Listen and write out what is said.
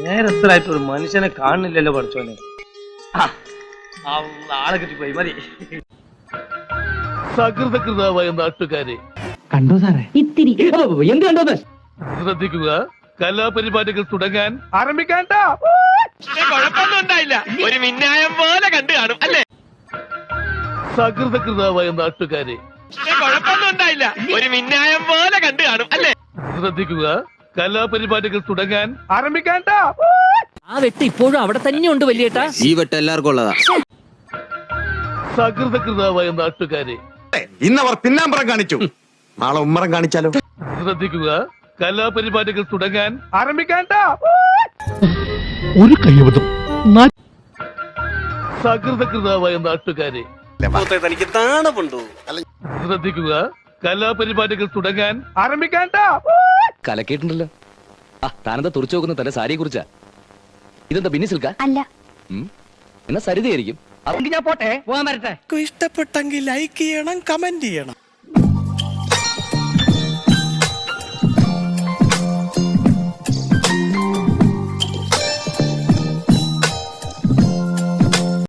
നേരത്തിലായിട്ട് ഒരു മനുഷ്യനെ കാണുന്നില്ലല്ലോ പഠിച്ചോനെ. ആളെ കിട്ടിപ്പോയി മതി. സകൃതകൃതാവായ നാട്ടുകാരെ കണ്ടോ സാറേ? ഇത്തിരി എന്ത് കണ്ടോ? ശ്രദ്ധിക്കുക, കലാപരിപാടികൾ തുടങ്ങാൻ ആരംഭിക്കാൻ. കുഴപ്പമൊന്നും ഉണ്ടായില്ല, ഒരു മിന്നായം പോലെ കണ്ടു കാണും അല്ലേ? സകൃതകൃതാവായ നാട്ടുകാരെ കുഴപ്പമൊന്നും ഉണ്ടായില്ല, ഒരു മിന്നായം പോലെ കണ്ടു കാണും അല്ലേ? ശ്രദ്ധിക്കുക, കലാപരിപാടികൾ തുടങ്ങാൻ ആരംഭിക്കാൻ. ആ വെട്ട് ഇപ്പോഴും അവിടെ തന്നെ ഉണ്ട് വലിയേട്ടാ. ഈ വെട്ട് എല്ലാവർക്കും ഉള്ളതാ. സകൃതകൃതാവായ നാട്ടുകാരെ ഇന്നവർ പിന്നാമ്പറം കാണിച്ചു, നാളെ ഉമ്മറം കാണിച്ചാലോ? ശ്രദ്ധിക്കുക, കലാപരിപാടികൾ തുടങ്ങാൻ ആരംഭിക്കാൻ. ഒരു കയ്യബദ്ധം. സകൃതകൃതാവായ നാട്ടുകാരെ തനിക്ക് താണുണ്ടോ? ശ്രദ്ധിക്കുക, കലാപരിപാടികൾ തുടങ്ങാൻ ആരംഭിക്കാൻ. കലക്കേട്ടുണ്ടല്ലോ. ആ താനെന്താ തുറച്ചു നോക്കുന്ന തന്റെ സാരിയെ കുറിച്ചാ? ഇതെന്താ ബിന്നി സിൽക്കാ? അല്ല. എന്നാ സരിതയായിരിക്കും. ഞാൻ പോട്ടെ, പോകാൻ വരട്ടെ. ഇഷ്ടപ്പെട്ടെങ്കിൽ ലൈക്ക് ചെയ്യണം, കമന്റ് ചെയ്യണം.